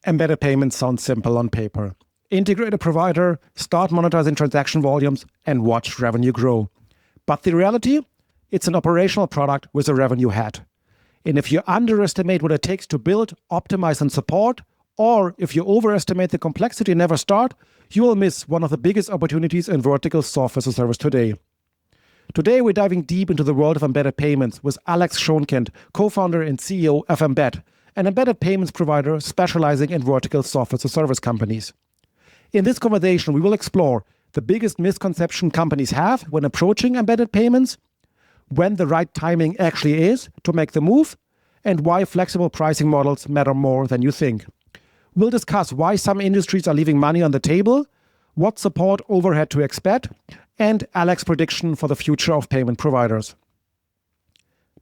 Embedded payments sound simple on paper. Integrate a provider, start monetizing transaction volumes, and watch revenue grow. But the reality? It's an operational product with a revenue hat. And if you underestimate what it takes to build, optimize, and support, or if you overestimate the complexity and never start, you will miss one of the biggest opportunities in vertical software as a service today. Today, we're diving deep into the world of embedded payments with Alex Schoonkind, co-founder and CEO of Embed, an embedded payments provider specializing in vertical software as a service companies. In this conversation, we will explore the biggest misconception companies have when approaching embedded payments, when the right timing actually is to make the move, and why flexible pricing models matter more than you think. We'll discuss why some industries are leaving money on the table, what support overhead to expect, and Alex's prediction for the future of payment providers.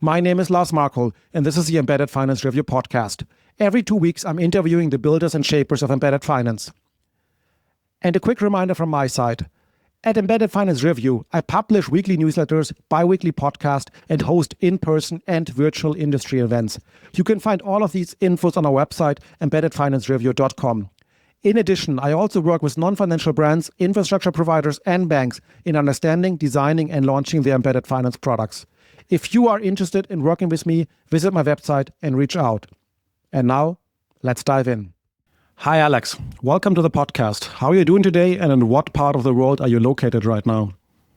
My name is Lars Markol, and this is the Embedded Finance Review podcast. Every 2 weeks, I'm interviewing the builders and shapers of embedded finance. And a quick reminder from my side. At Embedded Finance Review, I publish weekly newsletters, bi-weekly podcasts, and host in-person and virtual industry events. You can find all of these infos on our website, embeddedfinancereview.com. In addition, I also work with non-financial brands, infrastructure providers, and banks in understanding, designing, and launching their embedded finance products. If you are interested in working with me, visit my website and reach out. And now, let's dive in. Hi, Alex. Welcome to the podcast. How are you doing today, and in what part of the world are you located right now?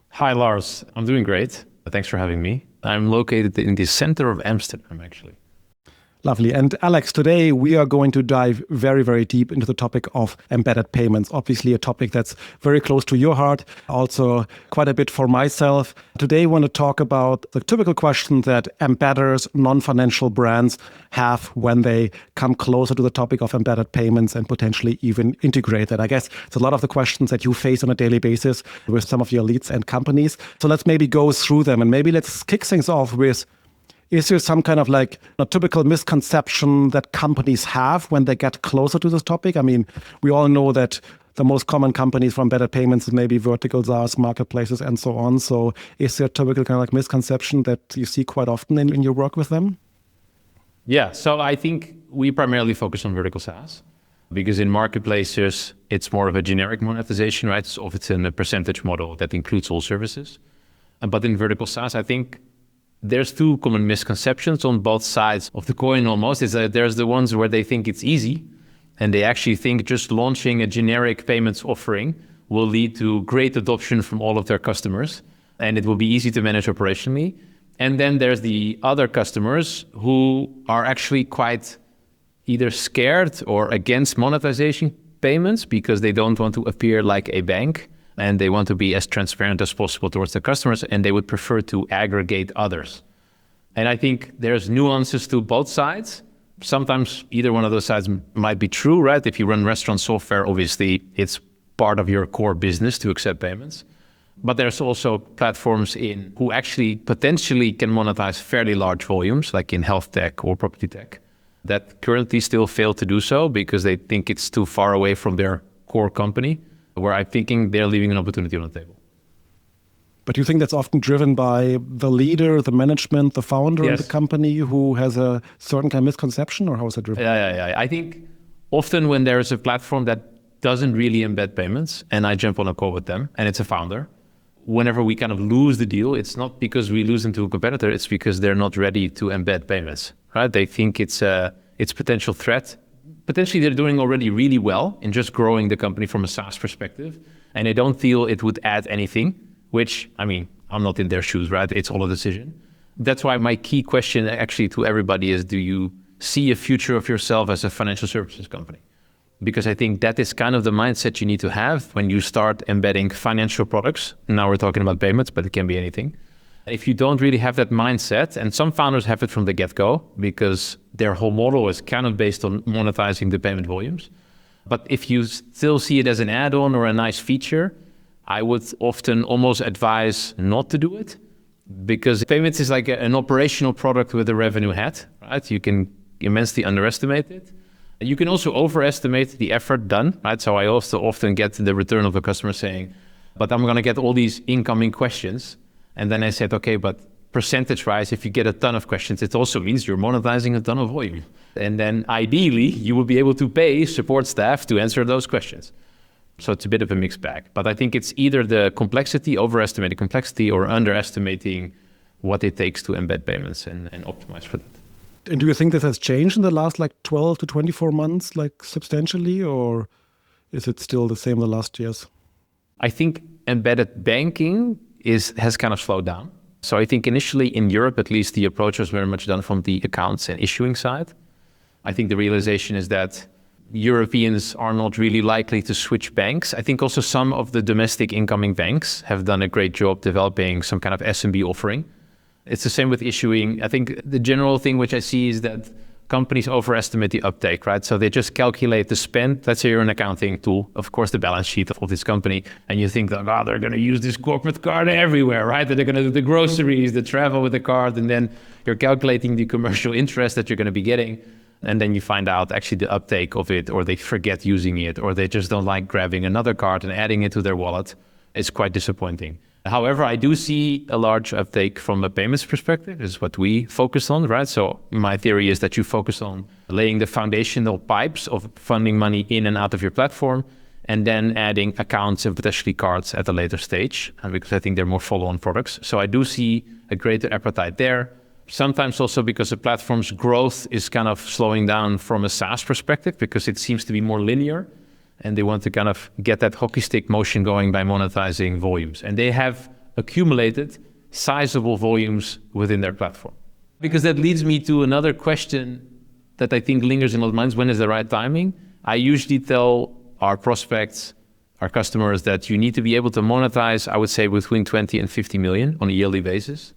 Hi, Lars. I'm doing great. Thanks for having me. I'm located in the center of Amsterdam, actually. Lovely. And Alex, today we are going to dive very, very deep into the topic of embedded payments. Obviously a topic that's very close to your heart, also quite a bit for myself. Today I want to talk about the typical question that embedders, non-financial brands have when they come closer to the topic of embedded payments and potentially even integrate that. I guess it's a lot of the questions that you face on a daily basis with some of your leads and companies. So let's maybe go through them, and maybe let's kick things off with, is there some kind of like a typical misconception that companies have when they get closer to this topic? I mean, we all know that the most common companies for embedded payments is maybe vertical SaaS, marketplaces, and so on. So is there a typical kind of like misconception that you see quite often in your work with them? Yeah, so I think we primarily focus on vertical SaaS because in marketplaces, it's more of a generic monetization, right? So often a percentage model that includes all services. But in vertical SaaS, I think there's two common misconceptions on both sides of the coin almost. Is that there's the ones where they think it's easy and they actually think just launching a generic payments offering will lead to great adoption from all of their customers and it will be easy to manage operationally. And then there's the other customers who are actually quite either scared or against monetization payments because they don't want to appear like a bank and they want to be as transparent as possible towards their customers, and they would prefer to aggregate others. And I think there's nuances to both sides. Sometimes either one of those sides might be true, right? If you run restaurant software, obviously it's part of your core business to accept payments. But there's also platforms who actually potentially can monetize fairly large volumes, like in health tech or property tech, that currently still fail to do so because they think it's too far away from their core company, where I'm thinking they're leaving an opportunity on the table. But you think that's often driven by the leader, the management, the founder of the company who has a certain kind of misconception, or how is that driven? Yeah. I think often when there is a platform that doesn't really embed payments and I jump on a call with them and it's a founder, whenever we kind of lose the deal, it's not because we lose them to a competitor, it's because they're not ready to embed payments, right? They think it's a potential threat. Potentially they're doing already really well in just growing the company from a SaaS perspective, and they don't feel it would add anything, which, I mean, I'm not in their shoes, right? It's all a decision. That's why my key question actually to everybody is, do you see a future of yourself as a financial services company? Because I think that is kind of the mindset you need to have when you start embedding financial products. Now we're talking about payments, but it can be anything. If you don't really have that mindset, and some founders have it from the get-go because their whole model is kind of based on monetizing the payment volumes. But if you still see it as an add-on or a nice feature, I would often almost advise not to do it because payments is like an operational product with a revenue hat, right? You can immensely underestimate it. You can also overestimate the effort done, right? So I also often get the return of a customer saying, but I'm going to get all these incoming questions. And then I said, okay, but percentage-wise, if you get a ton of questions, it also means you're monetizing a ton of volume. And then ideally, you will be able to pay support staff to answer those questions. So it's a bit of a mixed bag. But I think it's either the complexity, overestimating complexity, or underestimating what it takes to embed payments and optimize for that. And do you think this has changed in the last 12 to 24 months, substantially, or is it still the same the last years? I think embedded banking has kind of slowed down. So I think initially in Europe, at least, the approach was very much done from the accounts and issuing side. I think the realization is that Europeans are not really likely to switch banks. I think also some of the domestic incoming banks have done a great job developing some kind of SMB offering. It's the same with issuing. I think the general thing which I see is that companies overestimate the uptake, right? So they just calculate the spend. Let's say you're an accounting tool, of course, the balance sheet of this company, and you think that, they're going to use this corporate card everywhere, right? That they're going to do the groceries, the travel with the card, and then you're calculating the commercial interest that you're going to be getting. And then you find out actually the uptake of it, or they forget using it, or they just don't like grabbing another card and adding it to their wallet. It's quite disappointing. However, I do see a large uptake from a payments perspective. This is what we focus on, right? So my theory is that you focus on laying the foundational pipes of funding money in and out of your platform, and then adding accounts and potentially cards at a later stage, because I think they're more follow-on products. So I do see a greater appetite there. Sometimes also because the platform's growth is kind of slowing down from a SaaS perspective, because it seems to be more linear, and they want to kind of get that hockey stick motion going by monetizing volumes. And they have accumulated sizable volumes within their platform. Because that leads me to another question that I think lingers in a lot of minds: when is the right timing? I usually tell our prospects, our customers, that you need to be able to monetize, I would say, between 20 and 50 million on a yearly basis.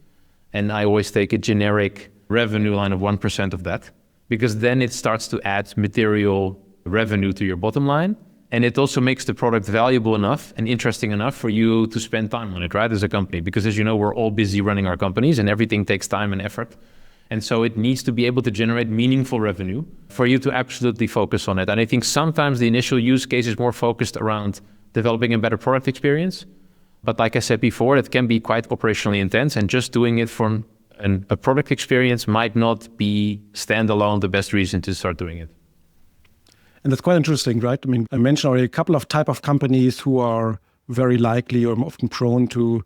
And I always take a generic revenue line of 1% of that, because then it starts to add material revenue to your bottom line. And it also makes the product valuable enough and interesting enough for you to spend time on it, right, as a company. Because as you know, we're all busy running our companies and everything takes time and effort. And so it needs to be able to generate meaningful revenue for you to absolutely focus on it. And I think sometimes the initial use case is more focused around developing a better product experience. But like I said before, it can be quite operationally intense, and just doing it from a product experience might not be standalone the best reason to start doing it. And that's quite interesting, right? I mean, I mentioned already a couple of type of companies who are very likely or often prone to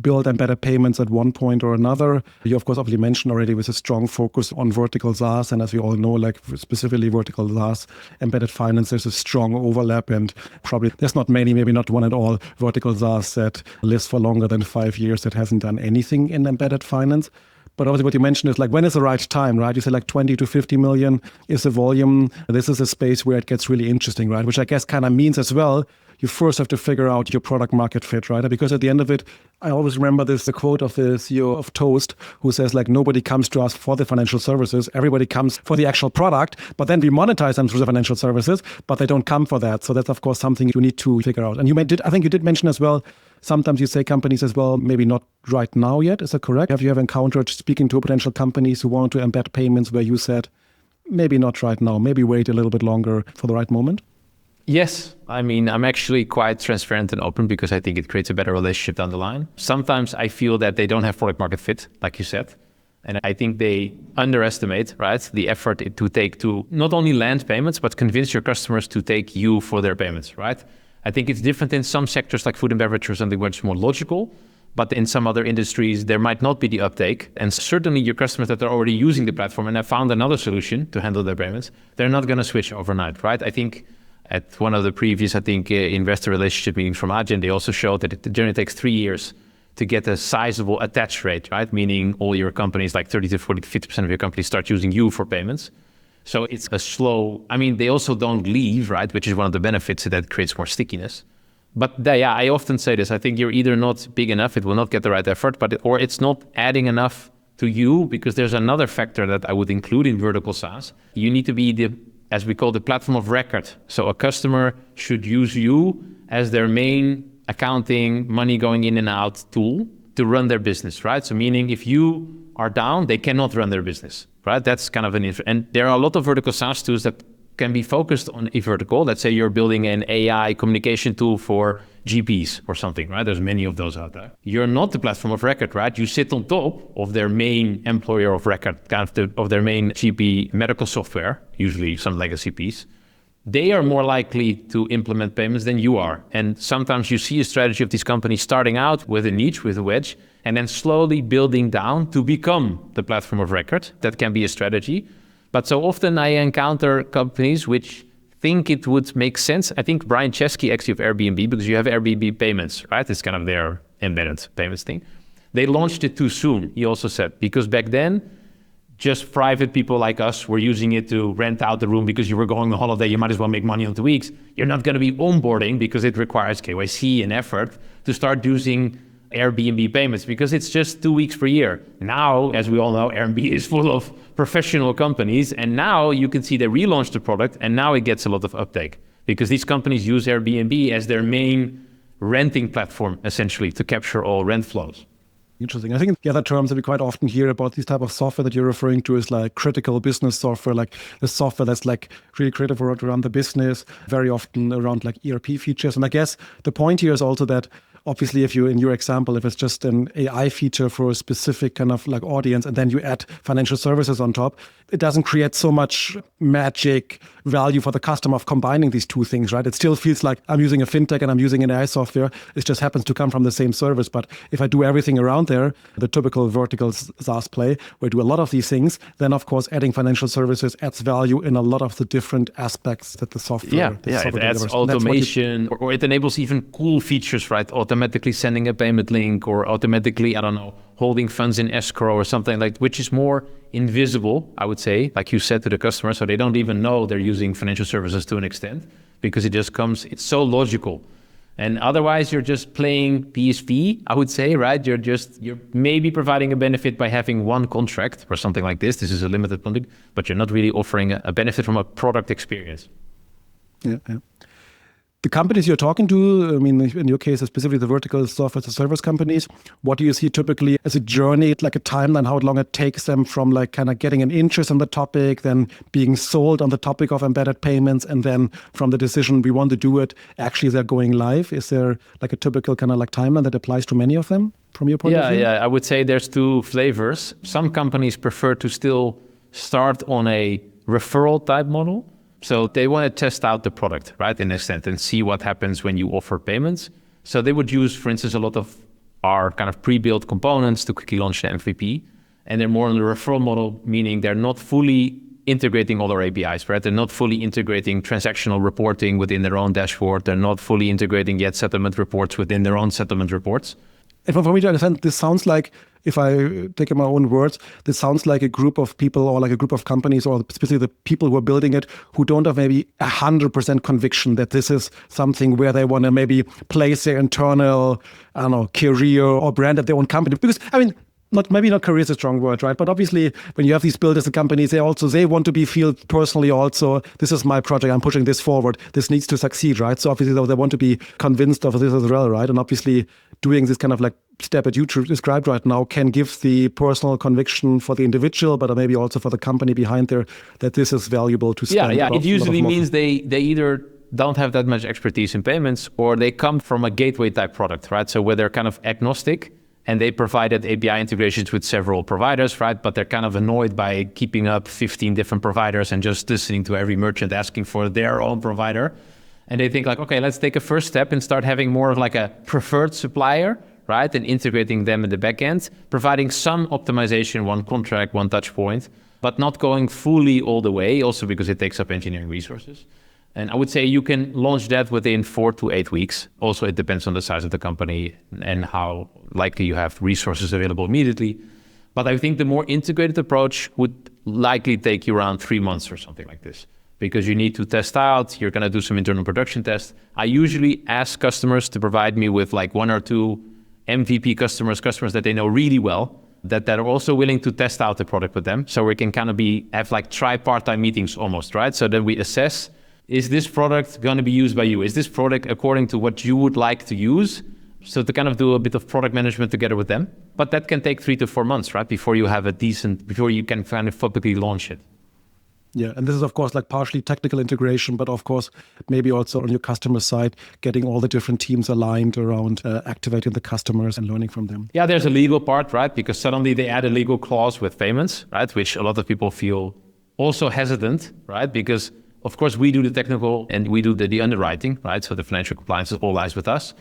build embedded payments at one point or another. You, of course, obviously mentioned already with a strong focus on vertical SaaS. And as we all know, specifically vertical SaaS, embedded finance, there's a strong overlap. And probably there's not many, maybe not one at all, vertical SaaS that lives for longer than 5 years that hasn't done anything in embedded finance. But obviously what you mentioned is when is the right time, right? You say 20 to 50 million is the volume. This is a space where it gets really interesting, right? Which I guess kind of means as well, you first have to figure out your product market fit, right? Because at the end of it, I always remember the quote of the CEO of Toast, who says nobody comes to us for the financial services. Everybody comes for the actual product, but then we monetize them through the financial services, but they don't come for that. So that's, of course, something you need to figure out. And I think you did mention as well, sometimes you say companies as well, maybe not right now yet. Is that correct? Have you encountered speaking to potential companies who want to embed payments where you said, maybe not right now, maybe wait a little bit longer for the right moment? Yes. I mean, I'm actually quite transparent and open because I think it creates a better relationship down the line. Sometimes I feel that they don't have product market fit, like you said. And I think they underestimate, right, the effort it to take to not only land payments, but convince your customers to take you for their payments, right? I think it's different in some sectors like food and beverage or something where it's more logical. But in some other industries, there might not be the uptake. And certainly your customers that are already using the platform and have found another solution to handle their payments, they're not going to switch overnight, right? I think at one of the previous, investor relationship meetings from Adyen, they also showed that it generally takes 3 years to get a sizable attach rate, right? Meaning all your companies, 30 to 40 to 50% of your companies start using you for payments. So it's a slow, they also don't leave, right? Which is one of the benefits that creates more stickiness. But I often say this, I think you're either not big enough, it will not get the right effort, or it's not adding enough to you, because there's another factor that I would include in vertical SaaS. You need to be as we call the platform of record. So a customer should use you as their main accounting, money going in and out tool to run their business, right? So meaning if you are down, they cannot run their business, right? That's kind of and there are a lot of vertical SaaS tools that can be focused on a vertical. Let's say you're building an AI communication tool for GPs or something, right? There's many of those out there. You're not the platform of record, right? You sit on top of their main employer of record, of their main GP medical software, usually some legacy piece. They are more likely to implement payments than you are. And sometimes you see a strategy of these companies starting out with a niche, with a wedge, and then slowly building down to become the platform of record. That can be a strategy. But so often I encounter companies which think it would make sense. I think Brian Chesky actually of Airbnb, because you have Airbnb payments, right? It's kind of their embedded payments thing. They launched it too soon, he also said, because back then, just private people like us were using it to rent out the room because you were going on holiday, you might as well make money on 2 weeks. You're not going to be onboarding because it requires KYC and effort to start using Airbnb payments because it's just 2 weeks per year. Now, as we all know, Airbnb is full of professional companies, and now you can see they relaunched the product and now it gets a lot of uptake because these companies use Airbnb as their main renting platform, essentially, to capture all rent flows. Interesting. I think the other terms that we quite often hear about this type of software that you're referring to is like critical business software, like the software that's like really critical around the business, very often around like ERP features. And I guess the point here is also that obviously if you, in your example, if it's just an AI feature for a specific kind of like audience and then you add financial services on top, it doesn't create so much magic value for the customer of combining these two things, right? It still feels like I'm using a fintech and I'm using an AI software. It just happens to come from the same service. But if I do everything around there, the typical vertical SaaS play, where I do a lot of these things, then of course adding financial services adds value in a lot of the different aspects that the software it adds delivers. automation, or it enables even cool features, right? Automatically sending a payment link or automatically, I don't know, holding funds in escrow or something like, which is more invisible, I would say, like you said, to the customer. So they don't even know they're using financial services to an extent because it just comes, it's so logical. And otherwise you're just playing PSP, I would say, right? You're maybe providing a benefit by having one contract or something like this. This is a limited contract, but you're not really offering a benefit from a product experience. Yeah. The companies you're talking to, I mean, in your case, specifically the vertical software as a service companies, what do you see typically as a journey, like a timeline, how long it takes them from like kind of getting an interest in the topic, then being sold on the topic of embedded payments, and then from the decision we want to do it, actually they're going live? Is there like a typical kind of like timeline that applies to many of them from your point of view? Yeah, I would say there's two flavors. Some companies prefer to still start on a referral type model. So they want to test out the product, right, in an extent, and see what happens when you offer payments. So they would use, for instance, a lot of our kind of pre-built components to quickly launch the MVP. And they're more on the referral model, meaning they're not fully integrating all their APIs, right? They're not fully integrating transactional reporting within their own dashboard. They're not fully integrating yet settlement reports within their own settlement reports. And for me to understand, this sounds like, if I take in my own words, this sounds like a group of people or like a group of companies or specifically the people who are building it who don't have maybe 100% conviction that this is something where they want to maybe place their internal, I don't know, career or brand at their own company. Because, I mean, maybe not career is a strong word, right? But obviously, when you have these builders and companies, they want to be feel personally also, this is my project, I'm pushing this forward. This needs to succeed, right? So obviously, they want to be convinced of this as well, right? And obviously, doing this kind of like step that you described right now can give the personal conviction for the individual, but maybe also for the company behind there, that this is valuable to spend. Yeah. It usually means they either don't have that much expertise in payments or they come from a gateway type product, right? So where they're kind of agnostic, and they provided API integrations with several providers, right? But they're kind of annoyed by keeping up 15 different providers and just listening to every merchant asking for their own provider. And they think like, okay, let's take a first step and start having more of like a preferred supplier, right? And integrating them in the back end, providing some optimization, one contract, one touch point, but not going fully all the way, also because it takes up engineering resources. And I would say you can launch that within 4 to 8 weeks. Also, it depends on the size of the company and how likely you have resources available immediately. But I think the more integrated approach would likely take you around 3 months or something like this, because you need to test out, you're going to do some internal production tests. I usually ask customers to provide me with like 1 or 2 MVP customers that they know really well, that are also willing to test out the product with them. So we can kind of have like tripartite meetings almost, right? So then we assess, is this product going to be used by you? Is this product according to what you would like to use? So to kind of do a bit of product management together with them. But that can take 3 to 4 months, right? Before you have before you can kind of publicly launch it. Yeah, and this is, of course, like partially technical integration, but of course, maybe also on your customer side, getting all the different teams aligned around activating the customers and learning from them. Yeah, there's a legal part, right? Because suddenly they add a legal clause with payments, right? Which a lot of people feel also hesitant, right? Because, of course, we do the technical and we do the underwriting, right? So the financial compliance all lies with us.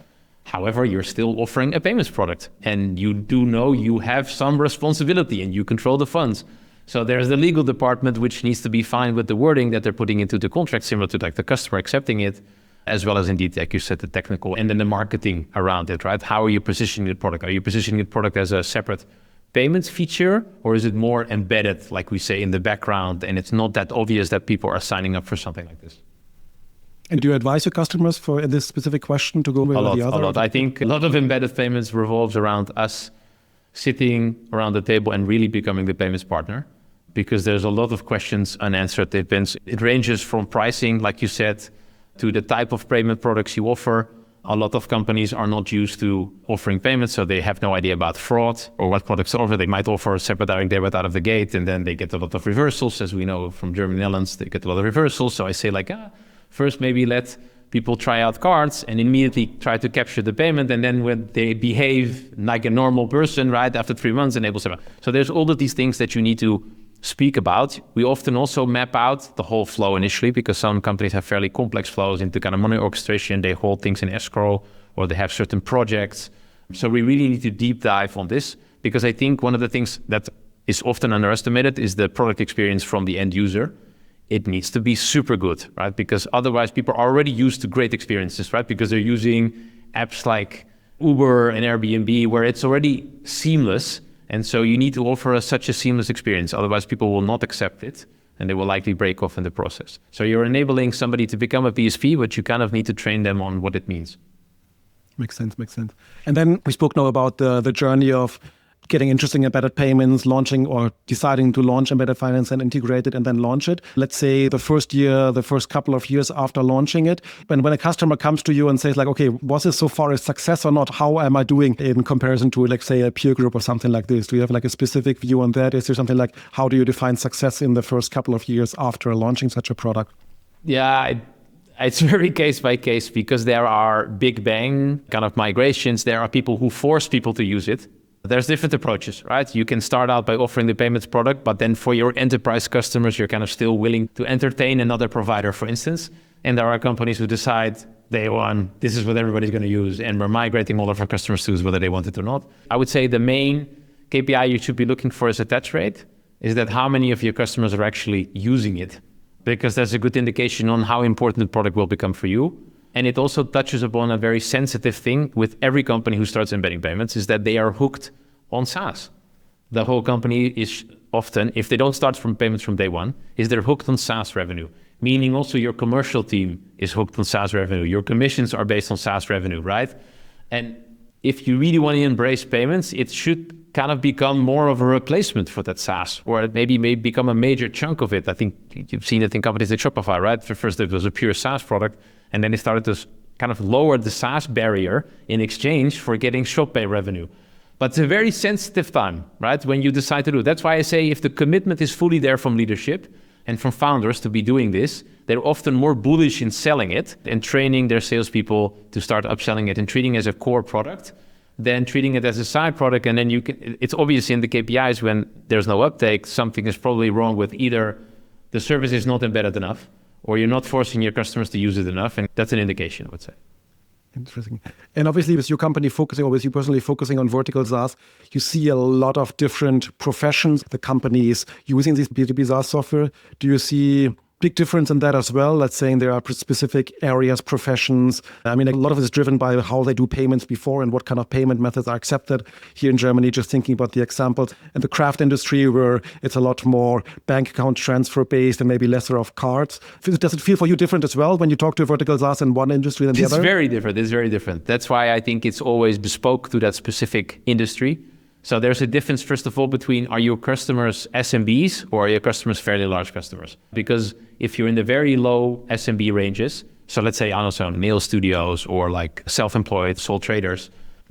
However, you're still offering a payments product and you do know you have some responsibility and you control the funds. So there's the legal department, which needs to be fine with the wording that they're putting into the contract, similar to like the customer accepting it, as well as indeed, like you said, the technical and then the marketing around it, right? How are you positioning the product? Are you positioning the product as a separate payments feature, or is it more embedded, like we say, in the background, and it's not that obvious that people are signing up for something like this? And do you advise your customers in this specific question to go with the other? A lot. I think a lot of embedded payments revolves around us sitting around the table and really becoming the payments partner, because there's a lot of questions unanswered. It ranges from pricing, like you said, to the type of payment products you offer. A lot of companies are not used to offering payments, so they have no idea about fraud or what products to offer. They might offer a separate direct debit out of the gate, and then they get a lot of reversals. As we know from Germany and Netherlands, they get a lot of reversals. So I say first maybe let people try out cards and immediately try to capture the payment. And then when they behave like a normal person, right, after 3 months, enable seven. So there's all of these things that you need to speak about. We often also map out the whole flow initially, because some companies have fairly complex flows into kind of money orchestration. They hold things in escrow or they have certain projects. So we really need to deep dive on this, because I think one of the things that is often underestimated is the product experience from the end user. It needs to be super good, right? Because otherwise people are already used to great experiences, right? Because they're using apps like Uber and Airbnb where it's already seamless. And so you need to offer such a seamless experience. Otherwise, people will not accept it and they will likely break off in the process. So you're enabling somebody to become a PSP, but you kind of need to train them on what it means. Makes sense. And then we spoke now about the journey of getting interested in embedded payments, launching or deciding to launch embedded finance and integrate it and then launch it. Let's say the first couple of years after launching it. And when a customer comes to you and says like, okay, was this so far a success or not? How am I doing in comparison to, like, say, a peer group or something like this? Do you have like a specific view on that? Is there something like, how do you define success in the first couple of years after launching such a product? Yeah, it's very case by case, because there are big bang kind of migrations. There are people who force people to use it. There's different approaches, right? You can start out by offering the payments product, but then for your enterprise customers, you're kind of still willing to entertain another provider, for instance. And there are companies who decide day one, this is what everybody's going to use, and we're migrating all of our customers to whether they want it or not. I would say the main KPI you should be looking for is attach rate, is that how many of your customers are actually using it, because that's a good indication on how important the product will become for you. And it also touches upon a very sensitive thing with every company who starts embedding payments, is that they are hooked on SaaS. The whole company is often, if they don't start from payments from day one, is they're hooked on SaaS revenue, meaning also your commercial team is hooked on SaaS revenue. Your commissions are based on SaaS revenue, right? And if you really want to embrace payments, it should kind of become more of a replacement for that SaaS, or it may become a major chunk of it. I think you've seen it in companies like Shopify, right? First it was a pure SaaS product, and then they started to kind of lower the SaaS barrier in exchange for getting shop pay revenue. But it's a very sensitive time, right? When you decide to do it. That's why I say if the commitment is fully there from leadership and from founders to be doing this, they're often more bullish in selling it and training their salespeople to start upselling it and treating it as a core product than treating it as a side product. And then it's obvious in the KPIs when there's no uptake, something is probably wrong with either the service is not embedded enough, or you're not forcing your customers to use it enough. And that's an indication, I would say. Interesting. And obviously with your company focusing, or with you personally focusing on vertical SaaS, you see a lot of different professions, the companies using this B2B SaaS software. Do you see big difference in that as well? Let's say there are specific areas, professions. I mean, a lot of it is driven by how they do payments before and what kind of payment methods are accepted. Here in Germany, just thinking about the examples in the craft industry where it's a lot more bank account transfer based and maybe lesser of cards. Does it feel for you different as well when you talk to vertical SaaS in one industry than the other? It's very different. That's why I think it's always bespoke to that specific industry. So there's a difference, first of all, between are your customers SMBs or are your customers fairly large customers? Because if you're in the very low SMB ranges, so let's say, I don't know, nail studios or like self-employed sole traders,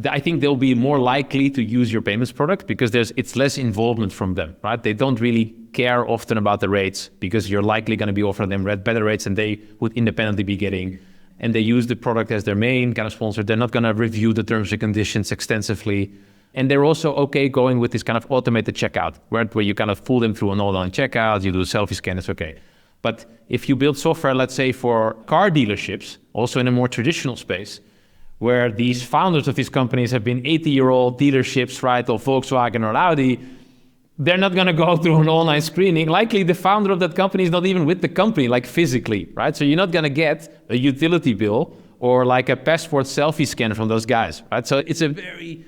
I think they'll be more likely to use your payments product because it's less involvement from them, right? They don't really care often about the rates because you're likely going to be offering them better rates than they would independently be getting. And they use the product as their main kind of sponsor. They're not going to review the terms and conditions extensively. And they're also okay going with this kind of automated checkout, where you kind of pull them through an online checkout, you do a selfie scan, it's okay. But if you build software, let's say for car dealerships, also in a more traditional space, where these founders of these companies have been 80-year-old dealerships, right, of Volkswagen or Audi, they're not going to go through an online screening. Likely the founder of that company is not even with the company, like physically, right? So you're not going to get a utility bill or like a passport selfie scan from those guys, right? So it's a very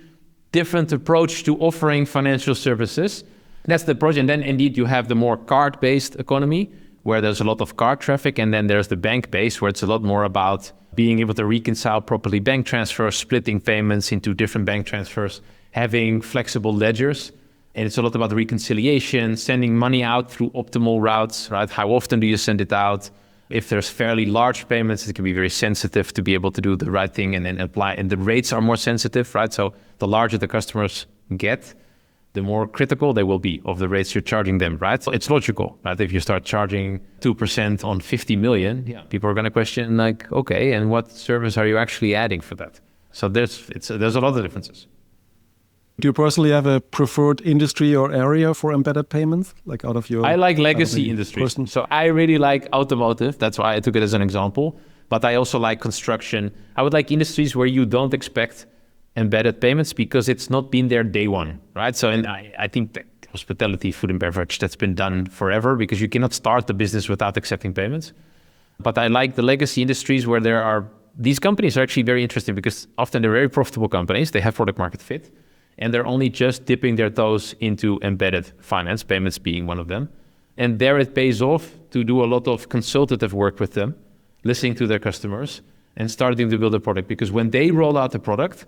different approach to offering financial services. That's the approach. And then indeed you have the more card-based economy, where there's a lot of card traffic, and then there's the bank-based, where it's a lot more about being able to reconcile properly bank transfers, splitting payments into different bank transfers, having flexible ledgers. And it's a lot about reconciliation, sending money out through optimal routes, right? How often do you send it out? If there's fairly large payments, it can be very sensitive to be able to do the right thing and then apply. And the rates are more sensitive, right? So the larger the customers get, the more critical they will be of the rates you're charging them, right? So it's logical, right? If you start charging 2% on 50 million, people are going to question like, okay, and what service are you actually adding for that? So there's a lot of differences. Do you personally have a preferred industry or area for embedded payments? Like out of your... I like legacy industries. So I really like automotive. That's why I took it as an example. But I also like construction. I would like industries where you don't expect embedded payments because it's not been there day one, right? So and I think that hospitality, food and beverage, that's been done forever because you cannot start the business without accepting payments. But I like the legacy industries where these companies are actually very interesting because often they're very profitable companies. They have product market fit. And they're only just dipping their toes into embedded finance, payments being one of them. And there it pays off to do a lot of consultative work with them, listening to their customers and starting to build a product. Because when they roll out a product,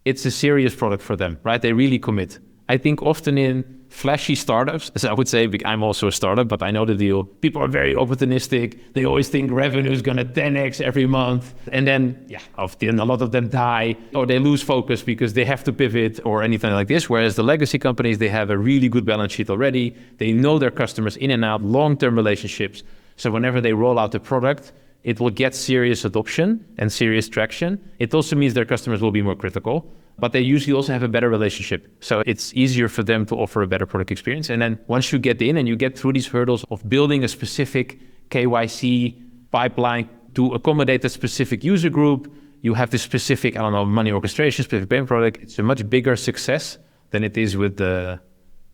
it's a serious product for them, right? They really commit. I think often in flashy startups, as I would say, I'm also a startup, but I know the deal. People are very opportunistic. They always think revenue is going to 10x every month. And then, often a lot of them die or they lose focus because they have to pivot or anything like this. Whereas the legacy companies, they have a really good balance sheet already. They know their customers in and out, long-term relationships. So whenever they roll out a product, it will get serious adoption and serious traction. It also means their customers will be more critical, but they usually also have a better relationship. So it's easier for them to offer a better product experience. And then once you get in and you get through these hurdles of building a specific KYC pipeline to accommodate a specific user group, you have this specific, money orchestration, specific payment product. It's a much bigger success than it is with the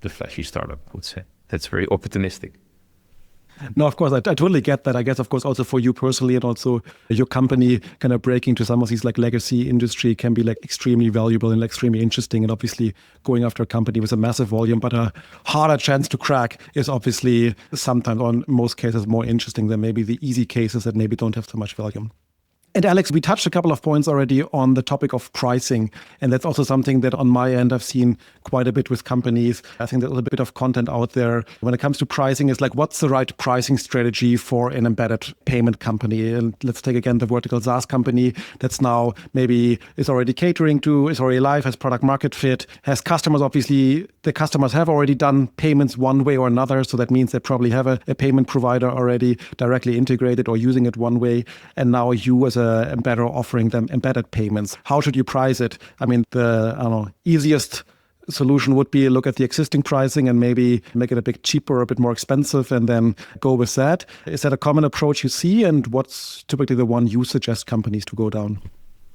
flashy startup, I would say. That's very opportunistic. No, of course, I totally get that. I guess, of course, also for you personally and also your company kind of breaking to some of these like legacy industry can be like extremely valuable and like extremely interesting. And obviously going after a company with a massive volume, but a harder chance to crack is obviously sometimes, or in most cases, more interesting than maybe the easy cases that maybe don't have so much volume. And Alex, we touched a couple of points already on the topic of pricing. And that's also something that on my end, I've seen quite a bit with companies. I think there's a bit of content out there. When it comes to pricing, it's like, what's the right pricing strategy for an embedded payment company? And let's take again the vertical SaaS company that's now maybe is already catering to, is already live, has product market fit, has customers. Obviously, the customers have already done payments one way or another. So that means they probably have a payment provider already directly integrated or using it one way. And now you as a embedder offering them embedded payments. How should you price it? I mean, the easiest solution would be look at the existing pricing and maybe make it a bit cheaper or a bit more expensive and then go with that. Is that a common approach you see? And what's typically the one you suggest companies to go down?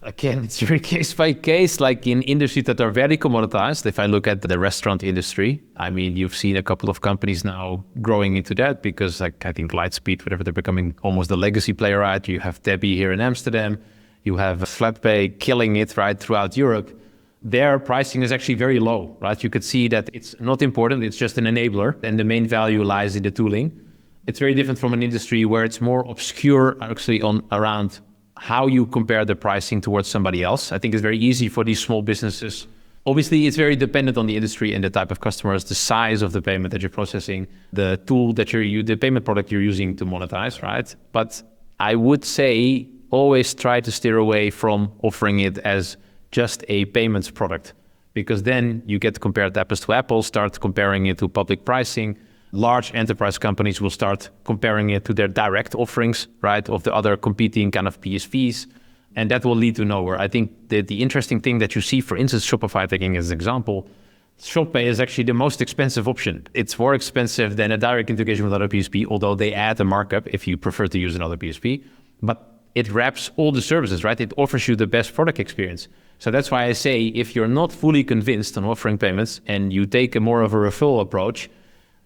Again, it's very case by case, like in industries that are very commoditized. If I look at the restaurant industry, I mean, you've seen a couple of companies now growing into that because like I think Lightspeed, whatever, they're becoming almost the legacy player, right? You have Debbie here in Amsterdam. You have FlatPay killing it, right, throughout Europe. Their pricing is actually very low, right? You could see that it's not important. It's just an enabler. And the main value lies in the tooling. It's very different from an industry where it's more obscure actually around how you compare the pricing towards somebody else. I think it's very easy for these small businesses. Obviously, it's very dependent on the industry and the type of customers, the size of the payment that you're processing, the tool that the payment product you're using to monetize, right? But I would say always try to steer away from offering it as just a payments product, because then you get compared apples to apples, start comparing it to public pricing. Large enterprise companies will start comparing it to their direct offerings, right, of the other competing kind of PSPs. And that will lead to nowhere. I think the interesting thing that you see, for instance, Shopify taking as an example, ShopPay is actually the most expensive option. It's more expensive than a direct integration with another PSP, although they add a markup if you prefer to use another PSP. But it wraps all the services, right? It offers you the best product experience. So that's why I say, if you're not fully convinced on offering payments and you take a more of a referral approach,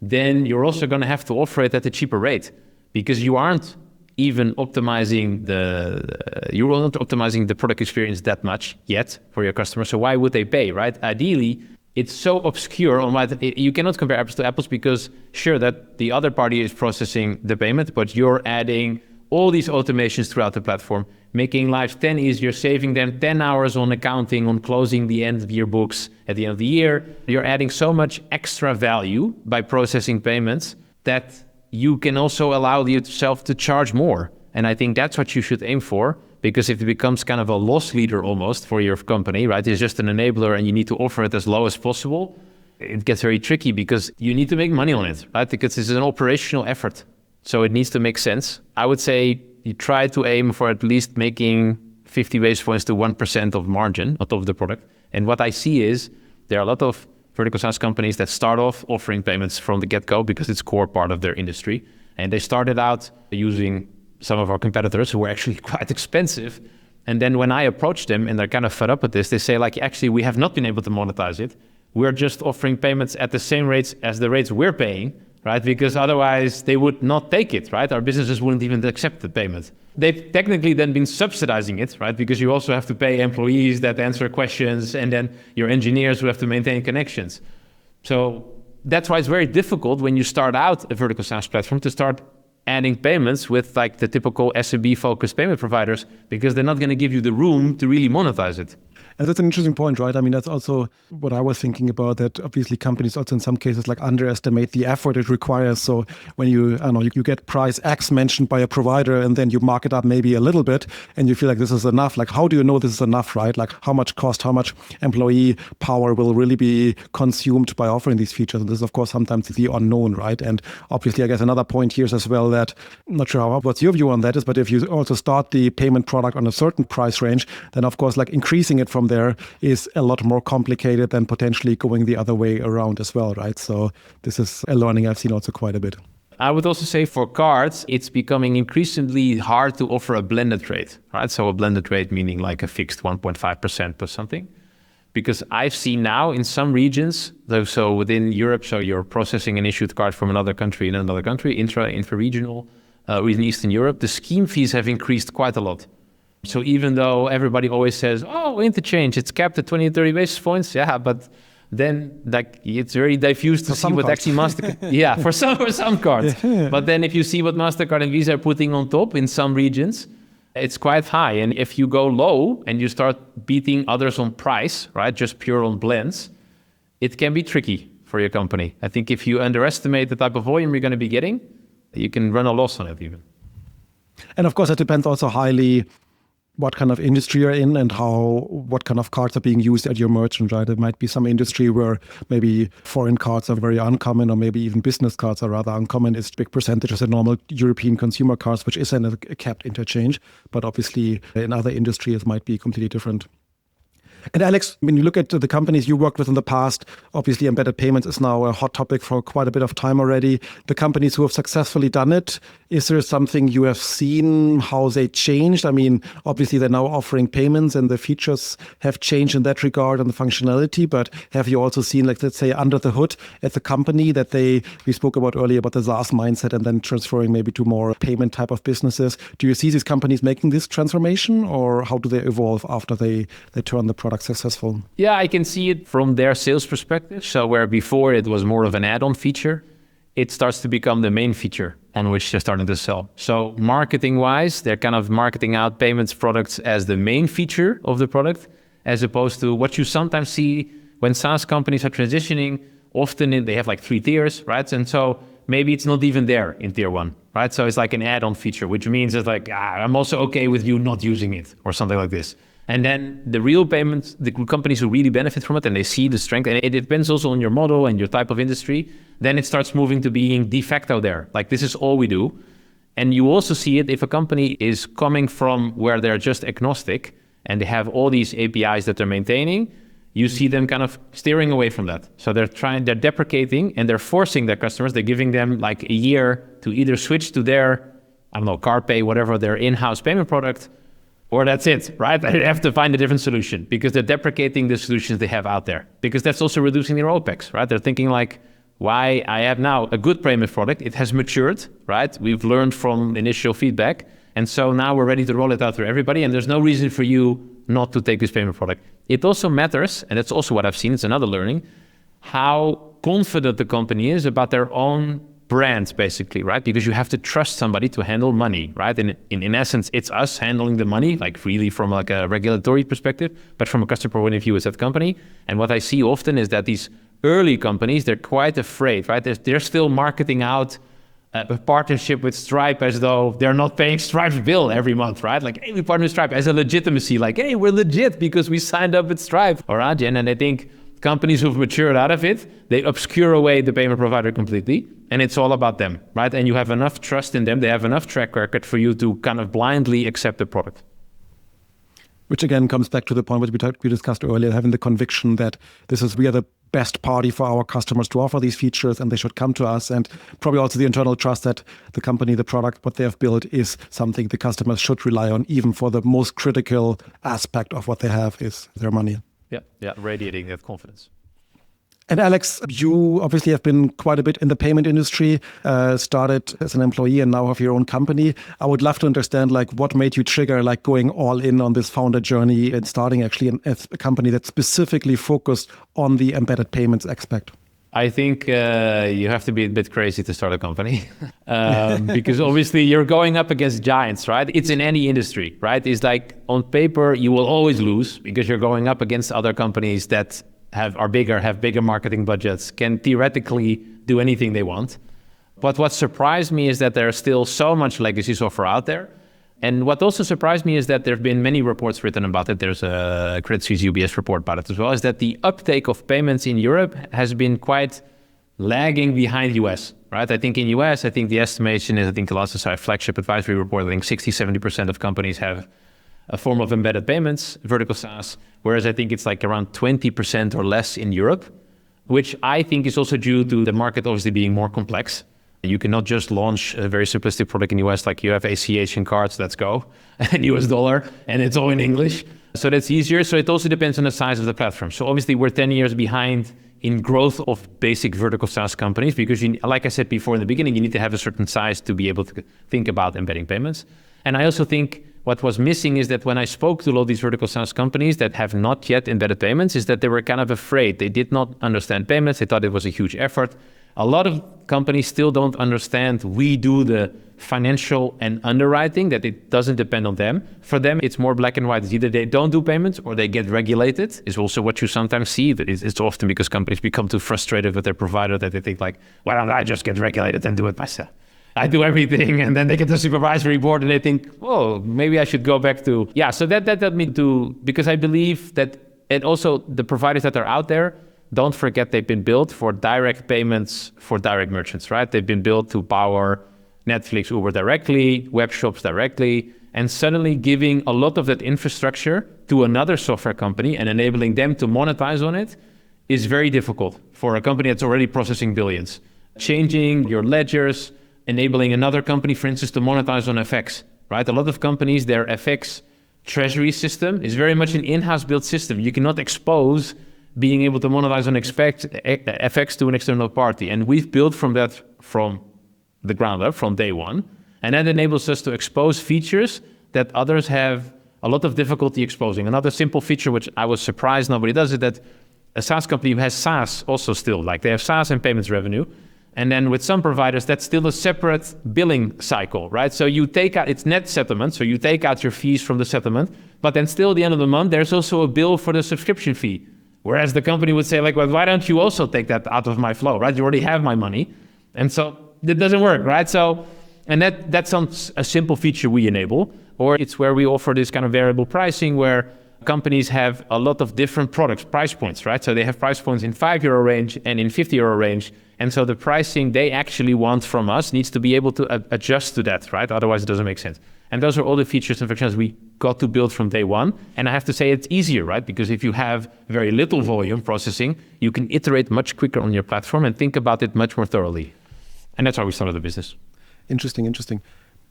then you're also going to have to offer it at a cheaper rate, because you aren't even optimizing the product experience that much yet for your customers. So why would they pay, right? Ideally, it's so obscure on why you cannot compare apples to apples, because sure that the other party is processing the payment, but you're adding all these automations throughout the platform, making life 10 easier, saving them 10 hours on accounting, on closing the end of year books at the end of the year. You're adding so much extra value by processing payments that you can also allow yourself to charge more. And I think that's what you should aim for, because if it becomes kind of a loss leader almost for your company, right? It's just an enabler and you need to offer it as low as possible. It gets very tricky because you need to make money on it, right? Because it's an operational effort. So it needs to make sense. I would say you try to aim for at least making 50 basis points to 1% of margin out of the product. And what I see is there are a lot of vertical SaaS companies that start off offering payments from the get-go because it's core part of their industry. And they started out using some of our competitors who were actually quite expensive. And then when I approach them and they're kind of fed up with this, they say like, actually, we have not been able to monetize it. We're just offering payments at the same rates as the rates we're paying, right? Because otherwise they would not take it, right? Our businesses wouldn't even accept the payment. They've technically then been subsidizing it, right? Because you also have to pay employees that answer questions and then your engineers who have to maintain connections. So that's why it's very difficult when you start out a vertical SaaS platform to start adding payments with like the typical SMB focused payment providers, because they're not going to give you the room to really monetize it. And that's an interesting point, right? I mean, that's also what I was thinking about, that obviously companies also in some cases like underestimate the effort it requires. So when you get price X mentioned by a provider and then you mark it up maybe a little bit and you feel like this is enough, like how do you know this is enough, right? Like how much cost, how much employee power will really be consumed by offering these features? And this is of course sometimes the unknown, right? And obviously I guess another point here is as well that, I'm not sure what's your view on that is, but if you also start the payment product on a certain price range, then of course like increasing it from there is a lot more complicated than potentially going the other way around as well, right? So this is a learning I've seen also quite a bit. I would also say for cards, it's becoming increasingly hard to offer a blended rate, right? So a blended rate meaning like a fixed 1.5% or something. Because I've seen now in some regions, so within Europe, so you're processing an issued card from another country in another country, intra-regional, within Eastern Europe, the scheme fees have increased quite a lot. So even though everybody always says, oh, interchange, it's capped at 20, 30 basis points. Yeah, but then like it's very diffuse to see what cards. Actually MasterCard, yeah, for some cards. Yeah. But then if you see what MasterCard and Visa are putting on top in some regions, it's quite high. And if you go low and you start beating others on price, right, just pure on blends, it can be tricky for your company. I think if you underestimate the type of volume you're going to be getting, you can run a loss on it even. And of course, it depends also highly what kind of industry you're in and what kind of cards are being used at your merchant, right? There might be some industry where maybe foreign cards are very uncommon, or maybe even business cards are rather uncommon. It's a big percentage of the normal European consumer cards, which isn't a capped interchange. But obviously in other industries, it might be completely different. And Alex, when you look at the companies you worked with in the past, obviously embedded payments is now a hot topic for quite a bit of time already. The companies who have successfully done it, is there something you have seen, how they changed? I mean, obviously they're now offering payments and the features have changed in that regard and the functionality, but have you also seen, like, let's say under the hood at the company that we spoke about earlier about the SaaS mindset and then transferring maybe to more payment type of businesses? Do you see these companies making this transformation, or how do they evolve after they turn the product successful? Yeah, I can see it from their sales perspective. So where before it was more of an add-on feature, it starts to become the main feature on which they're starting to sell. So marketing-wise, they're kind of marketing out payments products as the main feature of the product, as opposed to what you sometimes see when SaaS companies are transitioning. Often they have like 3 tiers, right? And so maybe it's not even there in tier 1, right? So it's like an add-on feature, which means it's like, I'm also okay with you not using it or something like this. And then the real payments, the companies who really benefit from it and they see the strength, and it depends also on your model and your type of industry, then it starts moving to being de facto there. Like this is all we do. And you also see it if a company is coming from where they're just agnostic and they have all these APIs that they're maintaining, you see them kind of steering away from that. So they're deprecating and they're forcing their customers, they're giving them like a year to either switch to their, I don't know, CarPay, whatever, their in-house payment product, or that's it, right? They have to find a different solution because they're deprecating the solutions they have out there, because that's also reducing their OPEX, right? They're thinking like, why I have now a good payment product, it has matured, right? We've learned from initial feedback. And so now we're ready to roll it out to everybody. And there's no reason for you not to take this payment product. It also matters, and that's also what I've seen, it's another learning, how confident the company is about their own brand, basically, right? Because you have to trust somebody to handle money, right? And in essence, it's us handling the money, like really from like a regulatory perspective, but from a customer point of view, it's that company. And what I see often is that these early companies, they're quite afraid, right? They're still marketing out a partnership with Stripe as though they're not paying Stripe's bill every month, right? Like, hey, we partner with Stripe as a legitimacy, like, hey, we're legit because we signed up with Stripe or Adyen. And I think companies who've matured out of it, they obscure away the payment provider completely. And it's all about them, right? And you have enough trust in them, they have enough track record for you to kind of blindly accept the product. Which again comes back to the point which we discussed earlier, having the conviction that we are the best party for our customers to offer these features and they should come to us, and probably also the internal trust that the company, the product, what they have built is something the customers should rely on, even for the most critical aspect of what they have is their money. Yeah, radiating that confidence. And Alex, you obviously have been quite a bit in the payment industry, started as an employee and now have your own company. I would love to understand like what made you trigger like going all in on this founder journey and starting actually a company that's specifically focused on the embedded payments aspect. I think you have to be a bit crazy to start a company because obviously you're going up against giants, right? It's in any industry, right? It's like on paper, you will always lose because you're going up against other companies that have bigger marketing budgets, can theoretically do anything they want. But what surprised me is that there's still so much legacy software out there. And what also surprised me is that there have been many reports written about it. There's a Credit Suisse UBS report about it as well, is that the uptake of payments in Europe has been quite lagging behind US, right? I think in US, the estimation is, the last flagship advisory report, 60-70% of companies have a form of embedded payments, vertical SaaS, whereas I think it's like around 20% or less in Europe, which I think is also due to the market obviously being more complex. You cannot just launch a very simplistic product in the US, like you have ACH and cards, let's go, and US dollar, and it's all in English. So that's easier. So it also depends on the size of the platform. So obviously we're 10 years behind in growth of basic vertical SaaS companies, because like I said before in the beginning, you need to have a certain size to be able to think about embedding payments. And I also think what was missing is that when I spoke to a lot of these vertical SaaS companies that have not yet embedded payments, is that they were kind of afraid. They did not understand payments. They thought it was a huge effort. A lot of companies still don't understand we do the financial and underwriting, that it doesn't depend on them. For them, it's more black and white. It's either they don't do payments or they get regulated, is also what you sometimes see. It's often because companies become too frustrated with their provider that they think like, why don't I just get regulated and do it myself? I do everything, and then they get the supervisory board and they think, oh, maybe I should go back to, so that led me to, because I believe that, and also the providers that are out there, don't forget they've been built for direct payments for direct merchants, right? They've been built to power Netflix, Uber directly, web shops directly, and suddenly giving a lot of that infrastructure to another software company and enabling them to monetize on it is very difficult for a company that's already processing billions. Changing your ledgers, enabling another company, for instance, to monetize on FX, right? A lot of companies, their FX treasury system is very much an in-house built system. You cannot expose being able to monetize on FX to an external party. And we've built from that from the ground up, from day one. And that enables us to expose features that others have a lot of difficulty exposing. Another simple feature, which I was surprised nobody does, is that a SaaS company has SaaS also still, like they have SaaS and payments revenue. And then with some providers, that's still a separate billing cycle, right? So you take out, it's net settlement, so you take out your fees from the settlement, but then still at the end of the month, there's also a bill for the subscription fee. Whereas the company would say like, well, why don't you also take that out of my flow, right? You already have my money. And so it doesn't work, right? So, and that's a simple feature we enable, or it's where we offer this kind of variable pricing where companies have a lot of different products, price points, right? So they have price points in €5 range and in €50 range. And so the pricing they actually want from us needs to be able to adjust to that, right? Otherwise it doesn't make sense. And those are all the features and functions we got to build from day one. And I have to say it's easier, right? Because if you have very little volume processing, you can iterate much quicker on your platform and think about it much more thoroughly. And that's how we started the business. Interesting.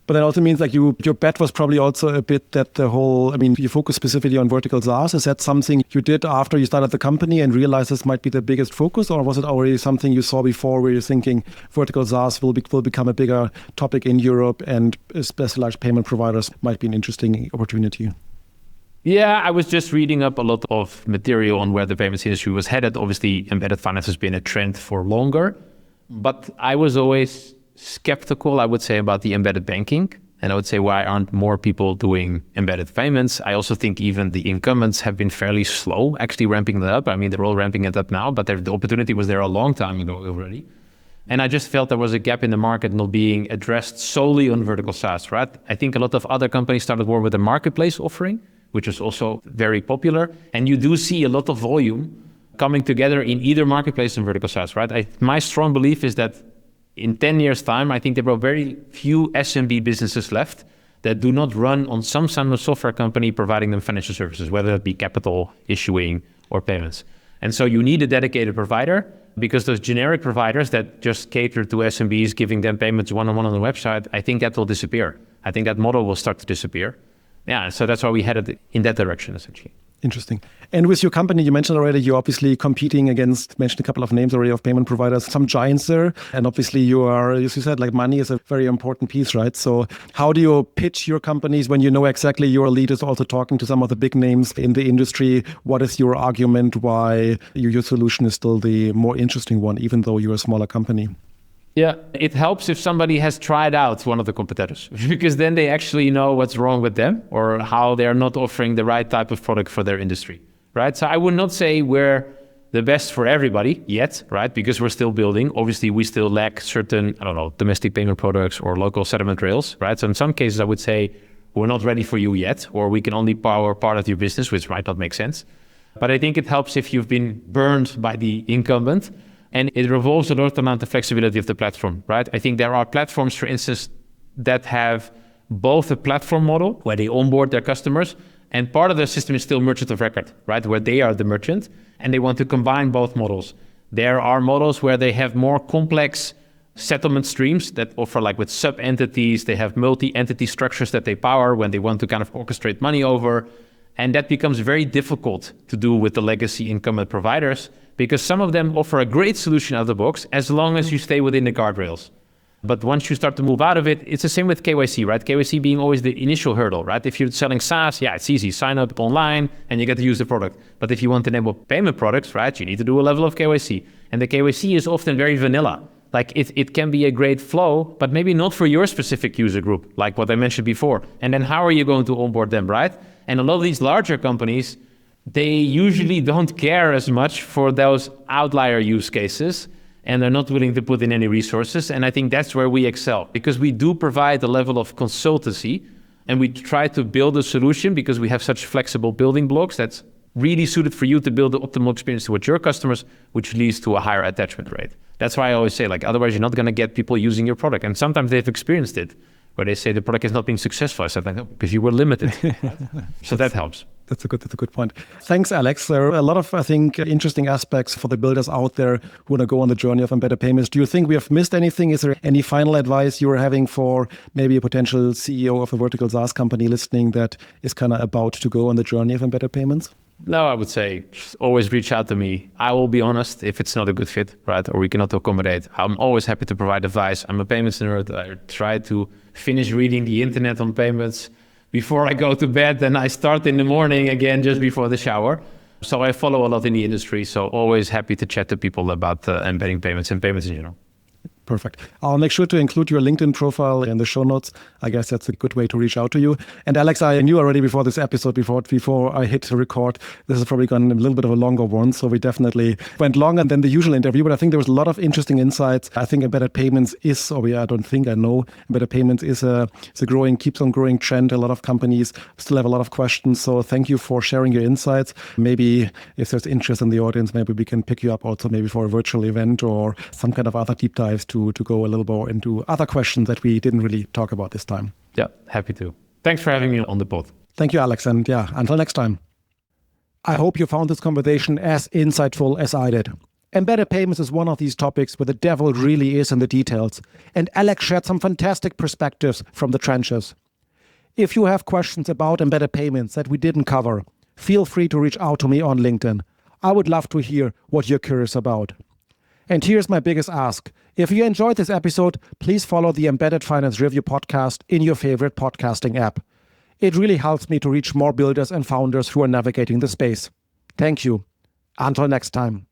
But that also means like your bet was probably also a bit that you focus specifically on vertical SaaS. Is that something you did after you started the company and realized this might be the biggest focus? Or was it already something you saw before where you're thinking vertical SaaS will become a bigger topic in Europe and specialized payment providers might be an interesting opportunity? Yeah, I was just reading up a lot of material on where the payments industry was headed. Obviously, embedded finance has been a trend for longer. But I was always skeptical, I would say, about the embedded banking. And I would say, why aren't more people doing embedded payments? I also think even the incumbents have been fairly slow actually ramping that up. I mean, they're all ramping it up now, but the opportunity was there a long time ago already. And I just felt there was a gap in the market not being addressed solely on vertical SaaS, right? I think a lot of other companies started more with a marketplace offering, which was also very popular. And you do see a lot of volume coming together in either marketplace and vertical SaaS, right? My strong belief is that in 10 years' time, I think there were very few SMB businesses left that do not run on some kind of software company providing them financial services, whether it be capital, issuing, or payments. And so you need a dedicated provider because those generic providers that just cater to SMBs, giving them payments one-on-one on the website, I think that will disappear. I think that model will start to disappear. Yeah, so that's why we headed in that direction, essentially. Interesting. And with your company, you mentioned already, you're obviously competing against, mentioned a couple of names already of payment providers, some giants there. And obviously you are, as you said, like money is a very important piece, right? So how do you pitch your companies when you know exactly your lead is also talking to some of the big names in the industry? What is your argument why your solution is still the more interesting one, even though you're a smaller company? Yeah, it helps if somebody has tried out one of the competitors because then they actually know what's wrong with them or how they're not offering the right type of product for their industry, right? So I would not say we're the best for everybody yet, right? Because we're still building. Obviously, we still lack certain, domestic payment products or local settlement rails, right? So in some cases, I would say we're not ready for you yet, or we can only power part of your business, which might not make sense. But I think it helps if you've been burned by the incumbent. And it revolves a lot around the flexibility of the platform, right? I think there are platforms, for instance, that have both a platform model where they onboard their customers, and part of their system is still merchant of record, right? Where they are the merchant, and they want to combine both models. There are models where they have more complex settlement streams that offer like with sub-entities, they have multi-entity structures that they power when they want to kind of orchestrate money over. And that becomes very difficult to do with the legacy incumbent providers because some of them offer a great solution out of the box as long as you stay within the guardrails. But once you start to move out of it, it's the same with KYC, right? KYC being always the initial hurdle, right? If you're selling SaaS, yeah, it's easy. Sign up online and you get to use the product. But if you want to enable payment products, right, you need to do a level of KYC. And the KYC is often very vanilla. Like it can be a great flow, but maybe not for your specific user group, like what I mentioned before. And then how are you going to onboard them, right? And a lot of these larger companies, they usually don't care as much for those outlier use cases, and they're not willing to put in any resources. And I think that's where we excel, because we do provide a level of consultancy, and we try to build a solution because we have such flexible building blocks that's really suited for you to build the optimal experience with your customers, which leads to a higher attachment rate. That's why I always say, like, otherwise you're not going to get people using your product. And sometimes they've experienced it, where they say the product is not being successful. I said, like, no, because you were limited. So that helps. That's a good point. Thanks, Alex. There are a lot of, I think, interesting aspects for the builders out there who want to go on the journey of embedded payments. Do you think we have missed anything? Is there any final advice you are having for maybe a potential CEO of a vertical SaaS company listening that is kind of about to go on the journey of embedded payments? No, I would say always reach out to me. I will be honest if it's not a good fit, right? Or we cannot accommodate. I'm always happy to provide advice. I'm a payments nerd. I try to finish reading the internet on payments before I go to bed. Then I start in the morning again just before the shower. So I follow a lot in the industry. So always happy to chat to people about embedding payments and payments in general. Perfect. I'll make sure to include your LinkedIn profile in the show notes. I guess that's a good way to reach out to you. And Alex, I knew already before this episode, before I hit record, this is probably going to be a little bit of a longer one. So we definitely went longer than the usual interview, but I think there was a lot of interesting insights. I think embedded payments is, I know embedded payments is a keeps on growing trend. A lot of companies still have a lot of questions. So thank you for sharing your insights. Maybe if there's interest in the audience, maybe we can pick you up also maybe for a virtual event or some kind of other deep dives to go a little more into other questions that we didn't really talk about this time. Yeah, happy to. Thanks for having me on the pod. Thank you, Alex. And until next time. I hope you found this conversation as insightful as I did. Embedded payments is one of these topics where the devil really is in the details. And Alex shared some fantastic perspectives from the trenches. If you have questions about embedded payments that we didn't cover, feel free to reach out to me on LinkedIn. I would love to hear what you're curious about. And here's my biggest ask. If you enjoyed this episode, please follow the Embedded Finance Review podcast in your favorite podcasting app. It really helps me to reach more builders and founders who are navigating the space. Thank you. Until next time.